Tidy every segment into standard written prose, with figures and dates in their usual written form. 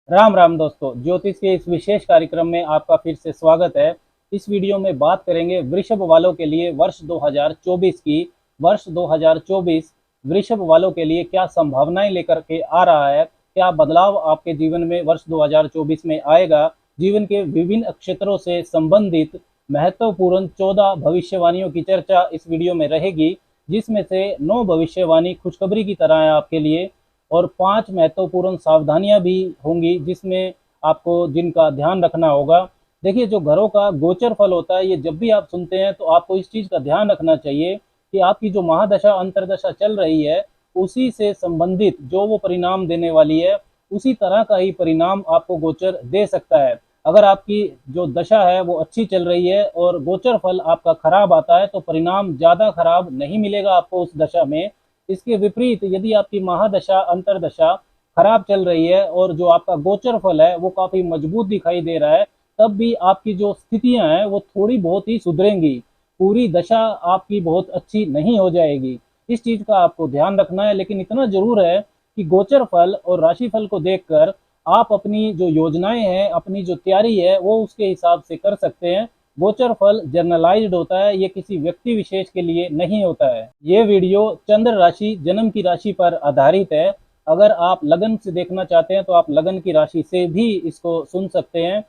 राम राम दोस्तों, ज्योतिष के इस विशेष कार्यक्रम में आपका फिर से स्वागत है। इस वीडियो में बात करेंगे वृषभ वालों के लिए वर्ष 2024 की। वर्ष 2024 वृषभ वालों के लिए क्या संभावनाएं लेकर के आ रहा है, क्या बदलाव आपके जीवन में वर्ष 2024 में आएगा। जीवन के विभिन्न क्षेत्रों से संबंधित महत्वपूर्ण 14 भविष्यवाणियों की चर्चा इस वीडियो में रहेगी, जिसमें से 9 भविष्यवाणी खुशखबरी की तरह है आपके लिए, और 5 महत्वपूर्ण सावधानियां भी होंगी जिसमें आपको जिनका ध्यान रखना होगा। देखिए, जो घरों का गोचर फल होता है, ये जब भी आप सुनते हैं तो आपको इस चीज़ का ध्यान रखना चाहिए कि आपकी जो महादशा अंतरदशा चल रही है, उसी से संबंधित जो वो परिणाम देने वाली है, उसी तरह का ही परिणाम आपको गोचर दे सकता है। अगर आपकी जो दशा है वो अच्छी चल रही है और गोचर फल आपका खराब आता है, तो परिणाम ज़्यादा खराब नहीं मिलेगा आपको उस दशा में। इसके विपरीत यदि आपकी महादशा अंतरदशा खराब चल रही है और जो आपका गोचर फल है वो काफी मजबूत दिखाई दे रहा है, तब भी आपकी जो स्थितियां हैं वो थोड़ी बहुत ही सुधरेंगी। पूरी दशा आपकी बहुत अच्छी नहीं हो जाएगी। इस चीज का आपको ध्यान रखना है। लेकिन इतना जरूर है कि गोचर फल और राशि फल को देखकर आप अपनी जो योजनाएं हैं, अपनी जो तैयारी है, वो उसके हिसाब से कर सकते हैं। गोचर फल जर्नलाइज्ड होता है, ये किसी व्यक्ति विशेष के लिए नहीं होता है। ये वीडियो चंद्र राशि, जन्म की राशि पर आधारित है। अगर आप लगन से देखना चाहते हैं तो आप लगन की राशि से भी इसको सुन सकते हैं।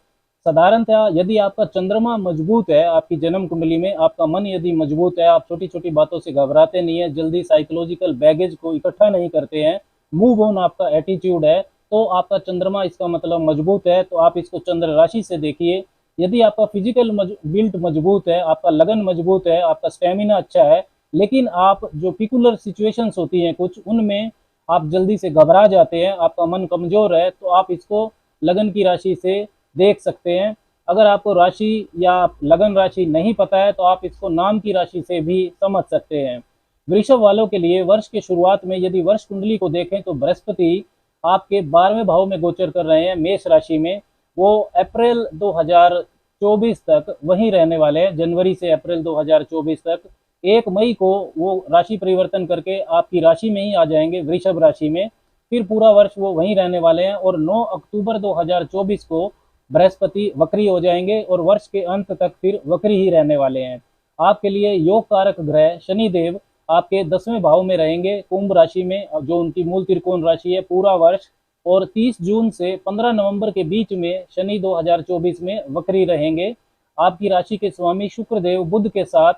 साधारणतः यदि आपका चंद्रमा मजबूत है, आपकी जन्म कुंडली में आपका मन यदि मजबूत है, आप छोटी छोटी बातों से घबराते नहीं है, जल्दी साइकोलॉजिकल बैगेज को इकट्ठा नहीं करते हैं, मूव ऑन आपका एटीट्यूड है, तो आपका चंद्रमा इसका मतलब मजबूत है। तो आप इसको चंद्र राशि से देखिए। यदि आपका फिजिकल बिल्ट मजबूत है, आपका लगन मजबूत है, आपका स्टेमिना अच्छा है, लेकिन आप जो पिकुलर सिचुएशंस होती हैं कुछ, उनमें आप जल्दी से घबरा जाते हैं, आपका मन कमजोर है, तो आप इसको लगन की राशि से देख सकते हैं। अगर आपको राशि या लगन राशि नहीं पता है तो आप इसको नाम की राशि से भी समझ सकते हैं। वृषभ वालों के लिए वर्ष के शुरुआत में यदि वर्ष कुंडली को देखें तो बृहस्पति आपके 12वें भाव में गोचर कर रहे हैं, मेष राशि में। वो अप्रैल 2024 तक वहीं रहने वाले हैं, जनवरी से अप्रैल 2024 तक। 1 मई को वो राशि परिवर्तन करके आपकी राशि में ही आ जाएंगे, वृषभ राशि में। फिर पूरा वर्ष वो वहीं रहने वाले हैं और 9 अक्टूबर 2024 को बृहस्पति वक्री हो जाएंगे और वर्ष के अंत तक फिर वक्री ही रहने वाले हैं। आपके लिए योग कारक ग्रह शनिदेव आपके 10वें भाव में रहेंगे, कुंभ राशि में, जो उनकी मूल त्रिकोण राशि है, पूरा वर्ष। और 30 जून से 15 नवंबर के बीच में शनि 2024 में वक्री रहेंगे। आपकी राशि के स्वामी शुक्रदेव बुध के साथ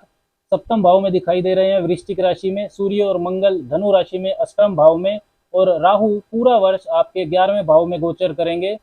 सप्तम भाव में दिखाई दे रहे हैं, वृश्चिक राशि में। सूर्य और मंगल धनु राशि में अष्टम भाव में, और राहु पूरा वर्ष आपके 11वें भाव में गोचर करेंगे,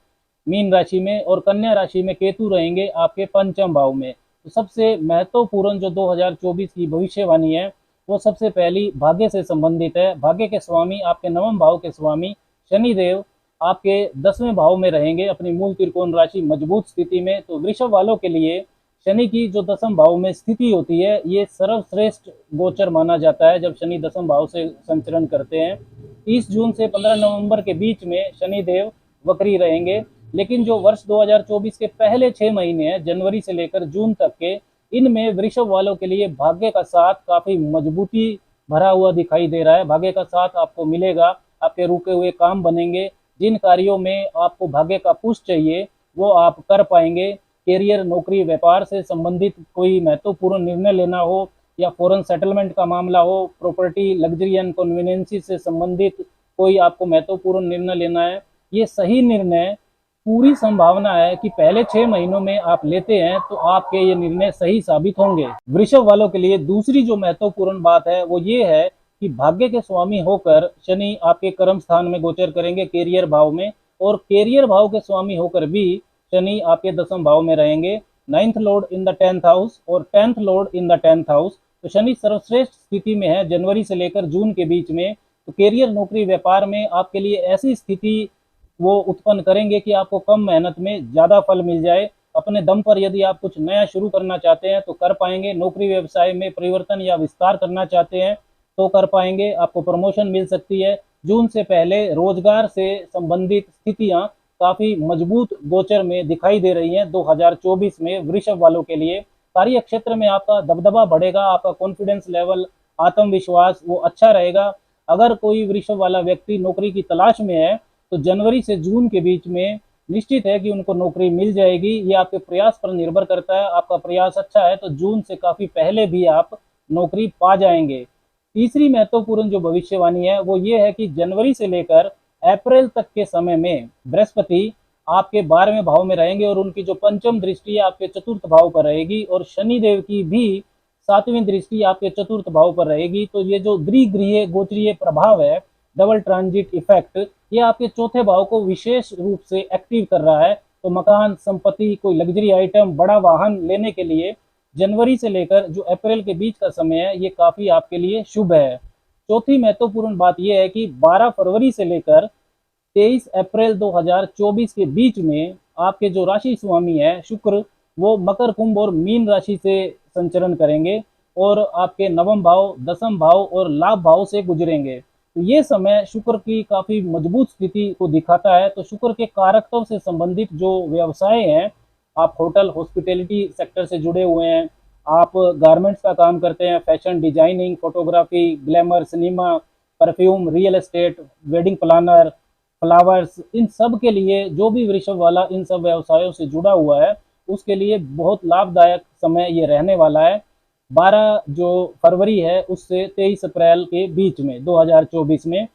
मीन राशि में। और कन्या राशि में केतु रहेंगे आपके पंचम भाव में। तो सबसे महत्वपूर्ण जो 2024 की भविष्यवाणी है, वो सबसे पहली भाग्य से संबंधित है। भाग्य के स्वामी, आपके 9वें भाव के स्वामी शनिदेव आपके 10वें भाव में रहेंगे अपनी मूल त्रिकोण राशि मजबूत स्थिति में। तो वृषभ वालों के लिए शनि की जो 10वें भाव में स्थिति होती है, ये सर्वश्रेष्ठ गोचर माना जाता है जब शनि 10वें भाव से संचरण करते हैं। 30 जून से 15 नवंबर के बीच में शनिदेव वक्री रहेंगे। लेकिन जो वर्ष 2024 के पहले 6 महीने हैं, जनवरी से लेकर जून तक के, इनमें वृषभ वालों के लिए भाग्य का साथ काफी मजबूती भरा हुआ दिखाई दे रहा है। भाग्य का साथ आपको मिलेगा, आपके रुके हुए काम बनेंगे। जिन कार्यों में आपको भाग्य का पुश चाहिए वो आप कर पाएंगे। कैरियर, नौकरी, व्यापार से संबंधित कोई महत्वपूर्ण निर्णय लेना हो, या फॉरेन सेटलमेंट का मामला हो, प्रॉपर्टी, लग्जरी एंड कन्वीनियंसी से संबंधित कोई आपको महत्वपूर्ण निर्णय लेना है, ये सही निर्णय पूरी संभावना है कि पहले 6 महीनों में आप लेते हैं तो आपके ये निर्णय सही साबित होंगे। वृषभ वालों के लिए दूसरी जो महत्वपूर्ण बात है वो ये है कि भाग्य के स्वामी होकर शनि आपके कर्म स्थान में गोचर करेंगे, कैरियर भाव में। और कैरियर भाव के स्वामी होकर भी शनि आपके 10वें भाव में रहेंगे, 9th Lord in the 10th house और 10th Lord in the 10th house. तो शनि सर्वश्रेष्ठ स्थिति में है जनवरी से लेकर जून के बीच में। तो कैरियर, नौकरी, व्यापार में आपके लिए ऐसी स्थिति वो उत्पन्न करेंगे कि आपको कम मेहनत में ज्यादा फल मिल जाए। अपने दम पर यदि आप कुछ नया शुरू करना चाहते हैं तो कर पाएंगे। नौकरी व्यवसाय में परिवर्तन या विस्तार करना चाहते हैं तो कर पाएंगे, आपको प्रमोशन मिल सकती है। जून से पहले रोजगार से संबंधित स्थितियां काफी मजबूत गोचर में दिखाई दे रही हैं 2024 में वृषभ वालों के लिए। कार्य क्षेत्र में आपका दबदबा बढ़ेगा, आपका कॉन्फिडेंस लेवल, आत्मविश्वास वो अच्छा रहेगा। अगर कोई वृषभ वाला व्यक्ति नौकरी की तलाश में है तो जनवरी से जून के बीच में निश्चित है कि उनको नौकरी मिल जाएगी। ये आपके प्रयास पर निर्भर करता है। आपका प्रयास अच्छा है तो जून से काफी पहले भी आप नौकरी पा जाएंगे। तीसरी महत्वपूर्ण जो भविष्यवाणी है वो ये है कि जनवरी से लेकर अप्रैल तक के समय में बृहस्पति आपके 12वें भाव में रहेंगे और उनकी जो पंचम दृष्टि है आपके चतुर्थ भाव पर रहेगी, और शनिदेव की भी 7वीं दृष्टि आपके चतुर्थ भाव पर रहेगी। तो ये जो द्विगृहीय गोचरीय प्रभाव है, डबल ट्रांजिट इफेक्ट, ये आपके चौथे भाव को विशेष रूप से एक्टिव कर रहा है। तो मकान, संपत्ति, कोई लग्जरी आइटम, बड़ा वाहन लेने के लिए जनवरी से लेकर जो अप्रैल के बीच का समय है ये काफी आपके लिए शुभ है। चौथी महत्वपूर्ण बात यह है कि 12 फरवरी से लेकर 23 अप्रैल 2024 के बीच में आपके जो राशि स्वामी है शुक्र, वो मकर, कुंभ और मीन राशि से संचरण करेंगे और आपके नवम भाव, दसम भाव और लाभ भाव से गुजरेंगे। तो ये समय शुक्र की काफी मजबूत स्थिति को दिखाता है। तो शुक्र के कारकत्व से संबंधित जो व्यवसाय हैं, आप होटल, हॉस्पिटैलिटी सेक्टर से जुड़े हुए हैं, आप गारमेंट्स का काम करते हैं, fashion designing, photography, glamour, cinema, perfume, real estate, wedding planner, flowers, इन सब के लिए जो भी वृषभ वाला इन सब व्यवसायों से जुड़ा हुआ है उसके लिए बहुत लाभदायक समय ये रहने वाला है। 12 जो फरवरी है उससे 23 अप्रैल के बीच में 2024 में,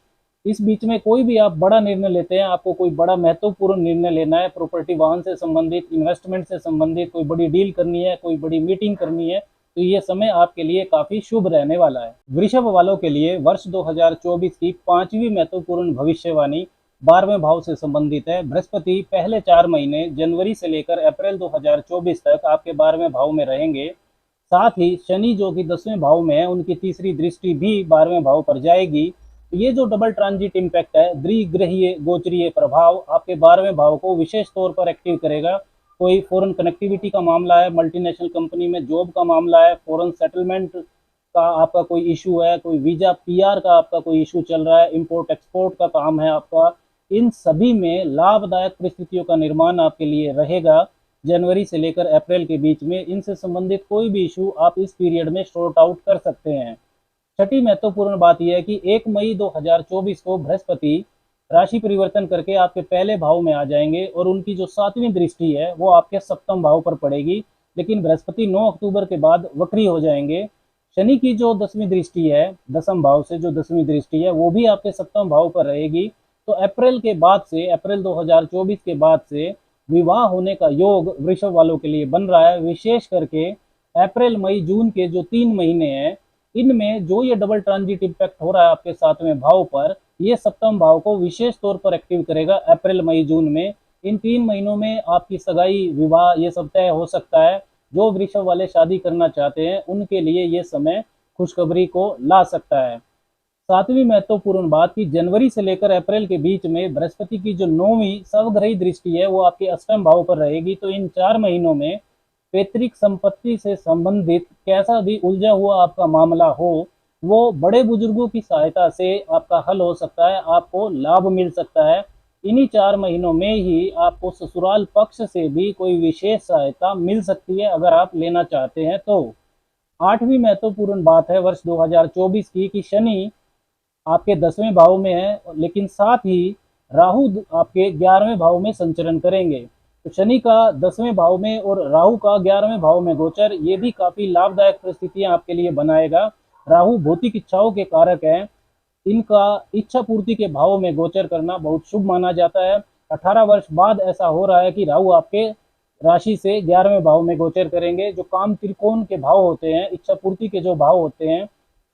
इस बीच में कोई भी आप बड़ा निर्णय लेते हैं, आपको कोई बड़ा महत्वपूर्ण निर्णय लेना है, प्रॉपर्टी वाहन से संबंधित, इन्वेस्टमेंट से संबंधित, कोई बड़ी डील करनी है, कोई बड़ी मीटिंग करनी है, तो ये समय आपके लिए काफी शुभ रहने वाला है। वृषभ वालों के लिए वर्ष 2024 की 5वीं महत्वपूर्ण भविष्यवाणी 12वें भाव से संबंधित है। बृहस्पति पहले 4 महीने जनवरी से लेकर अप्रैल 2024 तक आपके 12वें भाव में रहेंगे। साथ ही शनि जो कि 10वें भाव में है, उनकी तीसरी दृष्टि भी 12वें भाव पर जाएगी। तो ये जो डबल ट्रांजिट इम्पैक्ट है, द्विग्रहीय गोचरीय प्रभाव आपके 12वें भाव को विशेष तौर पर एक्टिव करेगा। कोई फॉरेन कनेक्टिविटी का मामला है, मल्टीनेशनल कंपनी में जॉब का मामला है, फॉरेन सेटलमेंट का आपका कोई इशू है, कोई वीजा पीआर का आपका कोई इशू चल रहा है, इंपोर्ट एक्सपोर्ट का काम है आपका, इन सभी में लाभदायक परिस्थितियों का निर्माण आपके लिए रहेगा। जनवरी से लेकर अप्रैल के बीच में इनसे संबंधित कोई भी इशू आप इस पीरियड में सॉर्ट आउट कर सकते हैं। छठी महत्वपूर्ण बात यह है कि 1 मई 2024 को बृहस्पति राशि परिवर्तन करके आपके पहले भाव में आ जाएंगे और उनकी जो 7वीं दृष्टि है वो आपके सप्तम भाव पर पड़ेगी। लेकिन बृहस्पति 9 अक्टूबर के बाद वक्री हो जाएंगे। शनि की जो 10वीं दृष्टि है, दसम भाव से जो 10वीं दृष्टि है वो भी आपके सप्तम भाव पर रहेगी। तो अप्रैल के बाद से, अप्रैल 2024 के बाद से विवाह होने का योग वृषभ वालों के लिए बन रहा है। विशेष करके अप्रैल, मई, जून के जो 3 महीने हैं, इनमें जो ये डबल ट्रांजिट इम्पैक्ट हो रहा है आपके 7वें भाव पर, ये सप्तम भाव को विशेष तौर पर एक्टिव करेगा अप्रैल, मई, जून में। इन 3 महीनों में आपकी सगाई, विवाह ये सब तय हो सकता है। जो वृषभ वाले शादी करना चाहते हैं उनके लिए ये समय खुशखबरी को ला सकता है। 7वीं महत्वपूर्ण बात कि जनवरी से लेकर अप्रैल के बीच में बृहस्पति की जो 9वीं स्वग्रही दृष्टि है वो आपके अष्टम भाव पर रहेगी। तो इन 4 महीनों में पैतृक संपत्ति से संबंधित कैसा भी उलझा हुआ आपका मामला हो, वो बड़े बुजुर्गों की सहायता से आपका हल हो सकता है, आपको लाभ मिल सकता है। इन्हीं 4 महीनों में ही आपको ससुराल पक्ष से भी कोई विशेष सहायता मिल सकती है अगर आप लेना चाहते हैं तो। 8वीं महत्वपूर्ण बात है वर्ष 2024 की कि शनि आपके 10वें भाव में है, लेकिन साथ ही राहु आपके 11वें भाव में संचरण करेंगे। तो शनि का 10वें भाव में और राहु का 11वें भाव में गोचर, ये भी काफी लाभदायक परिस्थितियां आपके लिए बनाएगा। राहु भौतिक इच्छाओं के कारक हैं, इनका इच्छा पूर्ति के भाव में गोचर करना बहुत शुभ माना जाता है। 18 वर्ष बाद ऐसा हो रहा है कि राहु आपके राशि से 11वें भाव में गोचर करेंगे। जो काम त्रिकोण के भाव होते हैं, इच्छा पूर्ति के जो भाव होते हैं,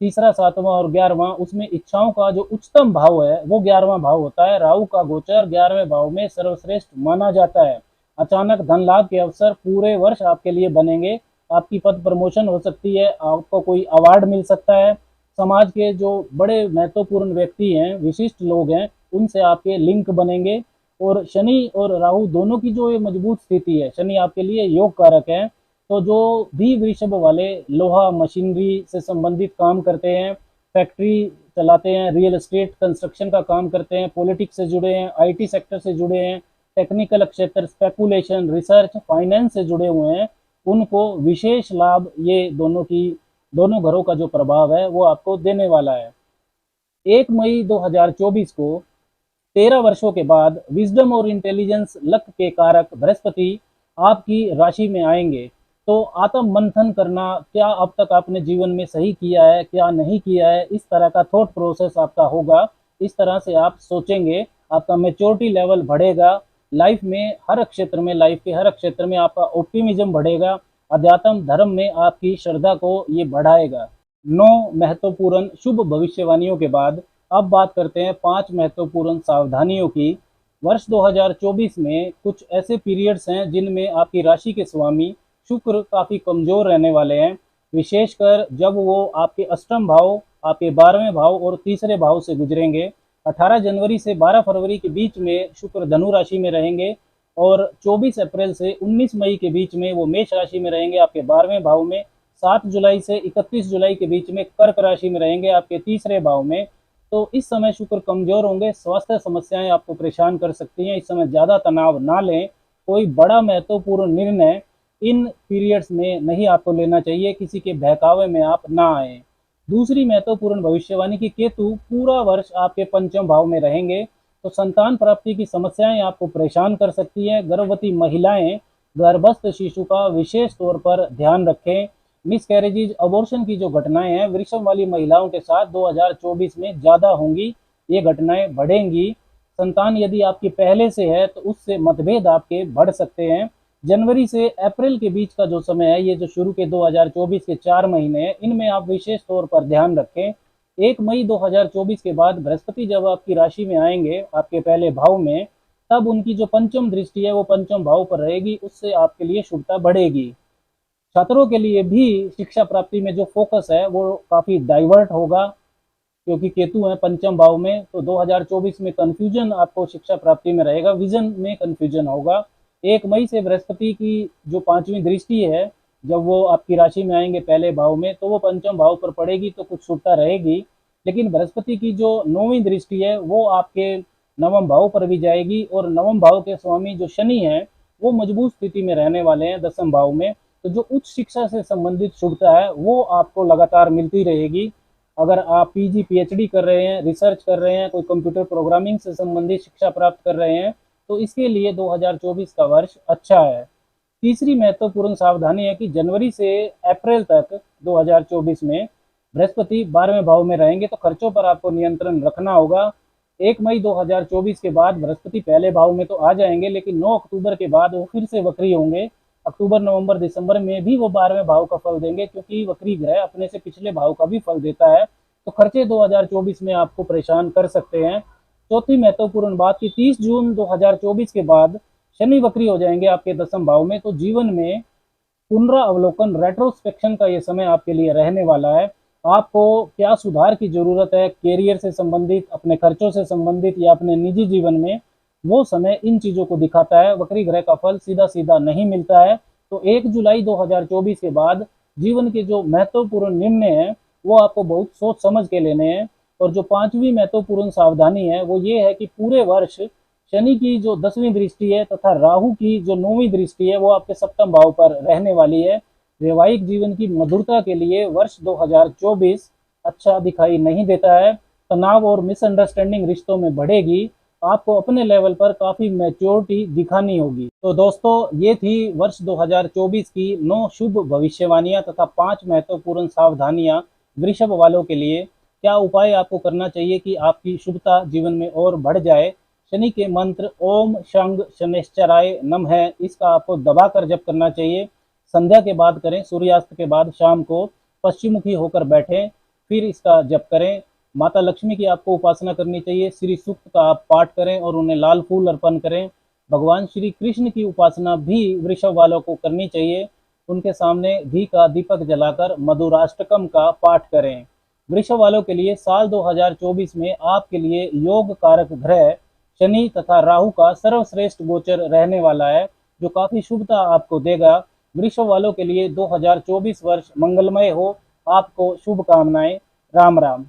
तीसरा, 7वां और 11वां, उसमें इच्छाओं का जो उच्चतम भाव है वो 11वां भाव होता है। राहु का गोचर 11वें भाव में सर्वश्रेष्ठ माना जाता है। अचानक धन लाभ के अवसर पूरे वर्ष आपके लिए बनेंगे। आपकी पद प्रमोशन हो सकती है, आपको कोई अवार्ड मिल सकता है। समाज के जो बड़े महत्वपूर्ण व्यक्ति हैं, विशिष्ट लोग हैं, उनसे आपके लिंक बनेंगे। और शनि और राहु दोनों की जो ये मजबूत स्थिति है, शनि आपके लिए योग कारक है। तो जो भी वृषभ वाले लोहा मशीनरी से संबंधित काम करते हैं, फैक्ट्री चलाते हैं, रियल एस्टेट कंस्ट्रक्शन का काम करते हैं, पॉलिटिक्स से जुड़े हैं, आईटी सेक्टर से जुड़े हैं, टेक्निकल क्षेत्र, स्पेकुलेशन, रिसर्च, फाइनेंस से जुड़े हुए हैं, उनको विशेष लाभ ये दोनों घरों का जो प्रभाव है वो आपको देने वाला है। 1 मई 2024 को 13 वर्षों के बाद विजडम और इंटेलिजेंस लक के कारक बृहस्पति आपकी राशि में आएंगे। तो आत्म मंथन करना, क्या अब तक आपने जीवन में सही किया है, क्या नहीं किया है, इस तरह का थॉट प्रोसेस आपका होगा। इस तरह से आप सोचेंगे, आपका मैच्योरिटी लेवल बढ़ेगा। लाइफ में हर क्षेत्र में, लाइफ के हर क्षेत्र में आपका ऑप्टिमिज्म बढ़ेगा। अध्यात्म धर्म में आपकी श्रद्धा को ये बढ़ाएगा। 9 महत्वपूर्ण शुभ भविष्यवाणियों के बाद अब बात करते हैं 5 महत्वपूर्ण सावधानियों की। वर्ष 2024 में कुछ ऐसे पीरियड्स हैं जिनमें आपकी राशि के स्वामी शुक्र काफ़ी कमज़ोर रहने वाले हैं। विशेषकर जब वो आपके अष्टम भाव, आपके 12वें भाव और तीसरे भाव से गुजरेंगे। 18 जनवरी से 12 फरवरी के बीच में शुक्र धनु राशि में रहेंगे और 24 अप्रैल से 19 मई के बीच में वो मेष राशि में रहेंगे आपके 12वें भाव में। 7 जुलाई से 31 जुलाई के बीच में कर्क राशि में रहेंगे आपके तीसरे भाव में। तो इस समय शुक्र कमजोर होंगे, स्वास्थ्य समस्याएं आपको परेशान कर सकती हैं। इस समय ज़्यादा तनाव ना लें। कोई बड़ा महत्वपूर्ण निर्णय इन पीरियड्स में नहीं आपको लेना चाहिए, किसी के बहकावे में आप ना आए। दूसरी महत्वपूर्ण भविष्यवाणी की केतु पूरा वर्ष आपके पंचम भाव में रहेंगे, तो संतान प्राप्ति की समस्याएं आपको परेशान कर सकती हैं। गर्भवती महिलाएं, गर्भस्थ शिशु का विशेष तौर पर ध्यान रखें। मिसकैरेजेज, अबॉर्शन की जो घटनाएं हैं वृषभ वाली महिलाओं के साथ 2024 में ज़्यादा होंगी, ये घटनाएं बढ़ेंगी। संतान यदि आपकी पहले से है तो उससे मतभेद आपके बढ़ सकते हैं। जनवरी से अप्रैल के बीच का जो समय है, ये जो शुरू के 2024 के 4 महीने हैं, इनमें आप विशेष तौर पर ध्यान रखें। 1 मई 2024 के बाद बृहस्पति जब आपकी राशि में आएंगे, आपके पहले भाव में, तब उनकी जो पंचम दृष्टि है वो पंचम भाव पर रहेगी, उससे आपके लिए शुभता बढ़ेगी। छात्रों के लिए भी शिक्षा प्राप्ति में जो फोकस है वो काफ़ी डाइवर्ट होगा, क्योंकि केतु है पंचम भाव में। तो 2024 में कन्फ्यूजन आपको शिक्षा प्राप्ति में रहेगा, विजन में कन्फ्यूजन होगा। 1 मई से बृहस्पति की जो 5वीं दृष्टि है, जब वो आपकी राशि में आएंगे पहले भाव में, तो वो पंचम भाव पर पड़ेगी, तो कुछ शुभता रहेगी। लेकिन बृहस्पति की जो 9वीं दृष्टि है वो आपके 9वें भाव पर भी जाएगी, और 9वें भाव के स्वामी जो शनि हैं वो मजबूत स्थिति में रहने वाले हैं 10वें भाव में। तो जो उच्च शिक्षा से संबंधित शुभता है वो आपको लगातार मिलती रहेगी। अगर आप पीजी पीएचडी कर रहे हैं, रिसर्च कर रहे हैं, कोई कंप्यूटर प्रोग्रामिंग से संबंधित शिक्षा प्राप्त कर रहे हैं, तो इसके लिए 2024 का वर्ष अच्छा है। तीसरी महत्वपूर्ण सावधानी है कि जनवरी से अप्रैल तक 2024 में बृहस्पति 12वें भाव में रहेंगे, तो खर्चों पर आपको नियंत्रण रखना होगा। 1 मई 2024 के बाद बृहस्पति पहले भाव में तो आ जाएंगे, लेकिन 9 अक्टूबर के बाद वो फिर से वक्री होंगे। अक्टूबर, नवंबर, दिसंबर में भी वो 12वें भाव का फल देंगे, क्योंकि वक्री ग्रह अपने से पिछले भाव का भी फल देता है। तो खर्चे 2024 में आपको परेशान कर सकते हैं। चौथी महत्वपूर्ण बात कि 30 जून 2024 के बाद शनि वक्री हो जाएंगे आपके 10वें भाव में, तो जीवन में पुनरावलोकन, रेट्रोस्पेक्शन का ये समय आपके लिए रहने वाला है। आपको क्या सुधार की जरूरत है कैरियर से संबंधित, अपने खर्चों से संबंधित या अपने निजी जीवन में, वो समय इन चीज़ों को दिखाता है। वक्री ग्रह का फल सीधा सीधा नहीं मिलता है। तो 1 जुलाई 2024 के बाद जीवन के जो महत्वपूर्ण निर्णय हैं वो आपको बहुत सोच समझ के लेने हैं। और जो 5वीं महत्वपूर्ण सावधानी है वो ये है कि पूरे वर्ष शनि की जो 10वीं दृष्टि है तथा राहु की जो 9वीं दृष्टि है वो आपके सप्तम भाव पर रहने वाली है। वैवाहिक जीवन की मधुरता के लिए वर्ष 2024 अच्छा दिखाई नहीं देता है। तनाव और मिसअंडरस्टैंडिंग रिश्तों में बढ़ेगी। आपको अपने लेवल पर काफ़ी मैच्योरिटी दिखानी होगी। तो दोस्तों, ये थी वर्ष 2024 की 9 शुभ भविष्यवाणियाँ तथा 5 महत्वपूर्ण सावधानियाँ वृषभ वालों के लिए। क्या उपाय आपको करना चाहिए कि आपकी शुभता जीवन में और बढ़ जाए? शनि के मंत्र ओम शंग शनैश्चराय नमः, इसका आपको दबाकर जप करना चाहिए। संध्या के बाद करें, सूर्यास्त के बाद शाम को पश्चिममुखी होकर बैठें, फिर इसका जप करें। माता लक्ष्मी की आपको उपासना करनी चाहिए। श्री सूक्त का आप पाठ करें और उन्हें लाल फूल अर्पण करें। भगवान श्री कृष्ण की उपासना भी वृषभ वालों को करनी चाहिए। उनके सामने घी का दीपक जलाकर मधुराष्टकम का पाठ करें। वृषभ वालों के लिए साल 2024 में आपके लिए योग कारक ग्रह शनि तथा राहु का सर्वश्रेष्ठ गोचर रहने वाला है, जो काफ़ी शुभता आपको देगा। वृषभ वालों के लिए 2024 वर्ष मंगलमय हो। आपको शुभकामनाएं। राम राम।